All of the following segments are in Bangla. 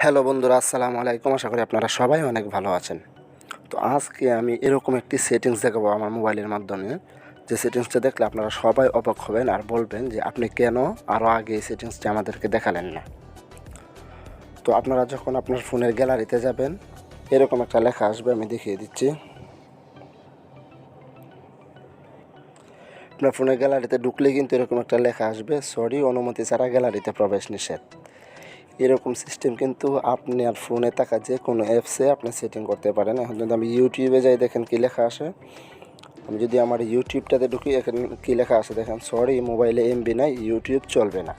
হ্যালো বন্ধুরা, আসসালামু আলাইকুম। আশা করি আপনারা সবাই অনেক ভালো আছেন। তো আজকে আমি এরকম একটি সেটিংস দেখাবো আমার মোবাইলের মাধ্যমে, যে সেটিংসটা দেখলে আপনারা সবাই অবাক হবেন আর বলবেন যে আপনি কেন আরও আগে এই সেটিংসটি আমাদেরকে দেখালেন না। তো আপনারা যখন আপনার ফোনের গ্যালারিতে যাবেন, এরকম একটা লেখা আসবে, আমি দেখিয়ে দিচ্ছি। আপনার ফোনের গ্যালারিতে ঢুকলে কিন্তু এরকম একটা লেখা আসবে, সরি, অনুমতি ছাড়া গ্যালারিতে প্রবেশ নিষেধ। এরকম সিস্টেম কিন্তু আপনি আর ফোনে থাকা যে কোনো অ্যাপসে আপনি সেটিং করতে পারেন। এখন যদি আমি ইউটিউবে যাই, দেখেন কী লেখা আসে। আমি যদি আমার ইউটিউবটাতে ঢুকি, এখানে কী লেখা আসে দেখেন, সরি, মোবাইলে এমবি নাই, ইউটিউব চলবে না।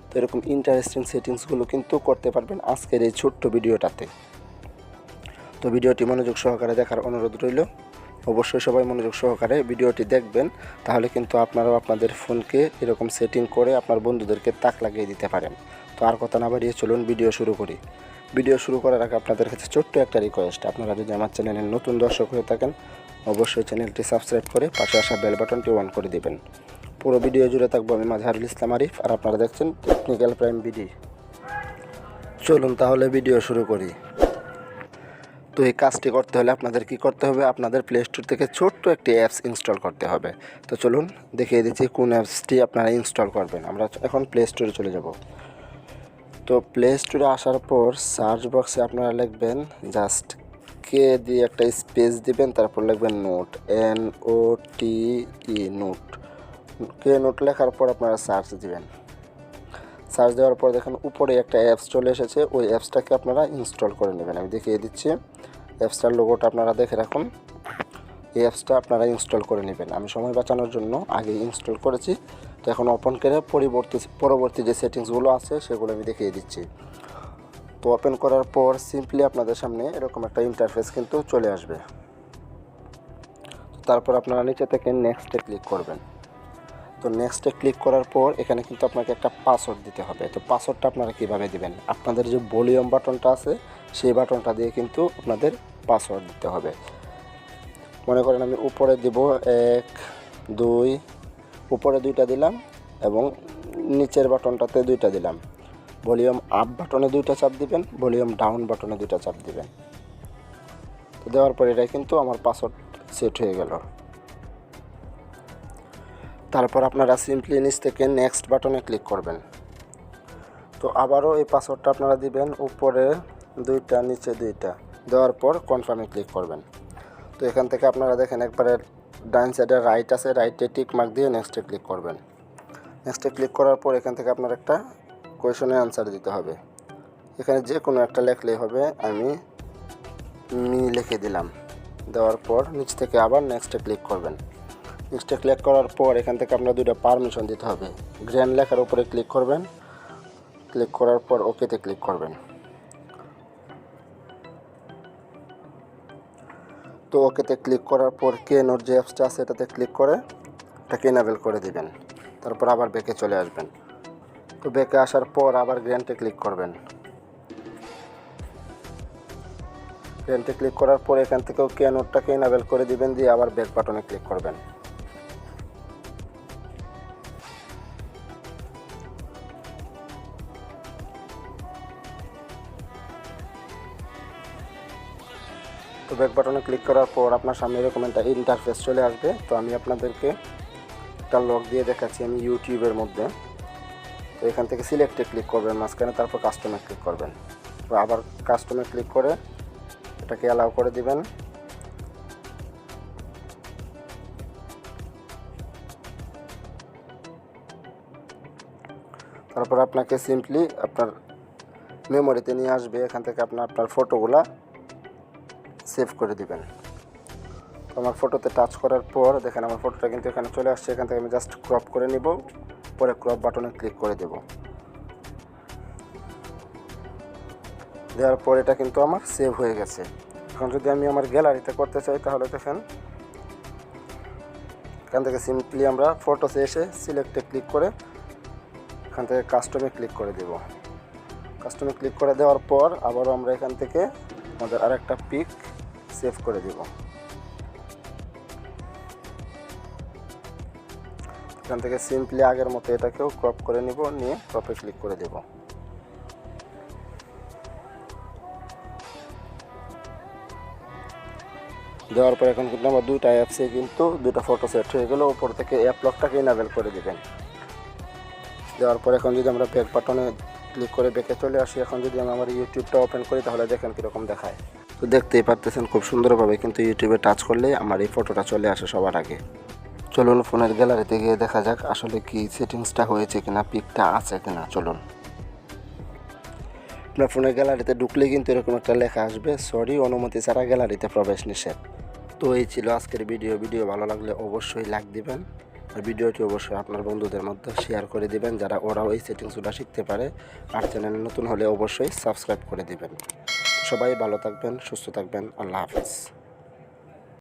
তো এরকম ইন্টারেস্টিং সেটিংসগুলো কিন্তু করতে পারবেন আজকের এই ছোট্ট ভিডিওটাতে। তো ভিডিওটি মনোযোগ সহকারে দেখার অনুরোধ রইল। অবশ্যই সবাই মনোযোগ সহকারে ভিডিওটি দেখবেন, তাহলে কিন্তু আপনারাও আপনাদের ফোনকে এরকম সেটিং করে আপনার বন্ধুদেরকে তাক লাগিয়ে দিতে পারেন। তো আর কথা না বাড়িয়ে চলুন ভিডিও শুরু করি। ভিডিও শুরু করার আগে আপনাদের কাছে ছোট্ট একটা রিকোয়েস্ট, আপনারা যদি আমার চ্যানেলের নতুন দর্শক হয়ে থাকেন, অবশ্যই চ্যানেলটি সাবস্ক্রাইব করে পাশে আসা বেল বাটনটি অন করে দিবেন। পুরো ভিডিও জুড়ে থাকবো আমি মাজহারুল ইসলাম আরিফ, আর আপনারা দেখছেন টেকনিক্যাল প্রাইম বিডি। চলুন তাহলে ভিডিও শুরু করি। তো এই কাজটি করতে হলে আপনাদের কি করতে হবে, আপনাদের প্লে স্টোর থেকে ছোট্ট একটি অ্যাপস ইনস্টল করতে হবে। তো চলুন দেখিয়ে দিচ্ছি কোন অ্যাপসটি আপনারা ইনস্টল করবেন। আমরা এখন প্লে স্টোরে চলে যাব। তো প্লে স্টোরে আসার পর সার্চ বক্সে আপনারা লিখবেন জাস্ট কে দিয়ে একটা স্পেস দিবেন, তারপর লিখবেন নোট, NOTE, নোট। কে নোট লেখার পর আপনারা সার্চ দিবেন। সার্চ দেওয়ার পর দেখেন উপরে একটা অ্যাপস চলে এসেছে, ওই অ্যাপসটাকে আপনারা ইনস্টল করে নেবেন। আমি দেখিয়ে দিচ্ছি, অ্যাপসটার লোগোটা আপনারা দেখে রাখুন। এই অ্যাপসটা আপনারা ইনস্টল করে নেবেন। আমি সময় বাঁচানোর জন্য আগে ইনস্টল করেছি, তো এখন ওপেন করে পরবর্তী যে সেটিংসগুলো আছে সেগুলো আমি দেখিয়ে দিচ্ছি। তো ওপেন করার পর সিম্পলি আপনাদের সামনে এরকম একটা ইন্টারফেস কিন্তু চলে আসবে। তারপর আপনারা নিচে থেকে নেক্সটে ক্লিক করবেন। তো নেক্সটে ক্লিক করার পর এখানে কিন্তু আপনাকে একটা পাসওয়ার্ড দিতে হবে। তো পাসওয়ার্ডটা আপনারা কীভাবে দিবেন, আপনাদের যে ভলিউম বাটনটা আছে সেই বাটনটা দিয়ে কিন্তু আপনাদের পাসওয়ার্ড দিতে হবে। মনে করেন আমি উপরে দিব 1 2, উপরে 2টা দিলাম এবং নিচের বাটনটাতে 2টা দিলাম। ভলিউম আপ বাটনে 2টা চাপ দিবেন, ভলিউম ডাউন বাটনে 2টা চাপ দিবেন। তো দেওয়ার পর এটাই কিন্তু আমার পাসওয়ার্ড সেট হয়ে গেল। তারপর আপনারা সিম্পলি নিচ থেকে নেক্সট বাটনে ক্লিক করবেন। তো আবারও এই পাসওয়ার্ডটা আপনারা দিবেন, উপরে 2টা নিচে 2টা, দেওয়ার পর কনফার্মে ক্লিক করবেন। তো এখান থেকে আপনারা দেখেন একবারে ডান সাইডে রাইট আছে, রাইটে টিক মার্ক দিয়ে নেক্সটে ক্লিক করবেন। নেক্সটে ক্লিক করার পর এখান থেকে আপনার একটা কোয়েশনের অ্যান্সার দিতে হবে। এখানে যে কোনো একটা লেখলেই হবে, আমি লিখে দিলাম। দেওয়ার পর নিচ থেকে আবার নেক্সটে ক্লিক করবেন। নেক্সটে ক্লিক করার পর এখান থেকে আপনার 2টা পারমিশন দিতে হবে। গ্র্যান্ড লেখার উপরে ক্লিক করবেন, ক্লিক করার পর ওকেতে ক্লিক করবেন। তো ওকেতে ক্লিক করার পর কে নোট যে অ্যাপসটা আছে এটাতে ক্লিক করে এটাকে এনাবেল করে দিবেন। তারপর আবার ব্যাকে চলে আসবেন। তো ব্যাকে আসার পর আবার গ্র্যান্ডে ক্লিক করবেন। গ্র্যান্ডে ক্লিক করার পর এখান থেকেও কে নোটটাকে এনাবেল করে দিবেন, দিয়ে আবার ব্যাক বাটনে ক্লিক করবেন। তো ব্যাক বাটনে ক্লিক করার পর আপনার সামনে এরকম একটা ইন্টারফেস চলে আসবে। তো আমি আপনাদেরকে একটা লগ দিয়ে দেখাচ্ছি আমি ইউটিউবের মধ্যে। তো এখান থেকে সিলেক্টে ক্লিক করবেন মাঝখানে, তারপর কাস্টমে ক্লিক করবেন। তো আবার কাস্টমে ক্লিক করে এটাকে অ্যালাউ করে দিবেন। তারপর আপনাকে সিম্পলি আপনার মেমোরিতে নিয়ে আসবে, এখান থেকে আপনার ফটোগুলা সেভ করে দিবেন। তো আমার ফটোতে টাচ করার পর দেখেন আমার ফটোটা কিন্তু এখানে চলে আসছে। এখান থেকে আমি জাস্ট ক্রপ করে নিব, পরে ক্রপ বাটনে ক্লিক করে দেব। দেওয়ার পর এটা কিন্তু আমার সেভ হয়ে গেছে। এখন যদি আমি আমার গ্যালারিতে করতে চাই তাহলে দেখেন এখান থেকে সিম্পলি আমরা ফটোসে এসে সিলেক্টে ক্লিক করে এখান থেকে কাস্টমে ক্লিক করে দেব। কাস্টমে ক্লিক করে দেওয়ার পর আবারও আমরা এখান থেকে আমাদের আরেকটা পিক সেভ করে দেব। এখান থেকে সিম্পলি আগের মতো এটাকেও ক্রপ করে নিব, নিয়ে ক্রপে ক্লিক করে দেব। দেওয়ার পর এখন কিন্তু আমার দুইটা অ্যাপসে কিন্তু দুটো ফটো সেট হয়ে গেল। উপর থেকে অ্যাপ লকটাকে ইনেবল করে দিবেন। দেওয়ার পর এখন যদি আমরা ব্যাক বাটনে ক্লিক করে ব্যাকে চলে আসি, এখন যদি আমি আমার ইউটিউবটা ওপেন করি তাহলে দেখেন কীরকম দেখায়। তো দেখতেই পারতেছেন খুব সুন্দরভাবে কিন্তু ইউটিউবে টাচ করলেই আমার এই ফটোটা চলে আসে সবার আগে। চলুন ফোনের গ্যালারিতে গিয়ে দেখা যাক আসলে কি সেটিংসটা হয়েছে কিনা, পিকটা আছে কিনা। চলুন, আপনার ফোনের গ্যালারিতে ঢুকলে কিন্তু এরকম একটা লেখা আসবে, সরি অনুমতি ছাড়া গ্যালারিতে প্রবেশ নিষেধ। তো এই ছিল আজকের ভিডিও ভালো লাগলে অবশ্যই লাইক দিবেন, আর ভিডিওটি অবশ্যই আপনার বন্ধুদের মধ্যে শেয়ার করে দিবেন যারা ওরাও এই সেটিংসগুলো শিখতে পারে। আর চ্যানেলে নতুন হলে অবশ্যই সাবস্ক্রাইব করে দিবেন। সবাই ভালো থাকবেন, সুস্থ থাকবেন। আল্লাহ হাফেজ।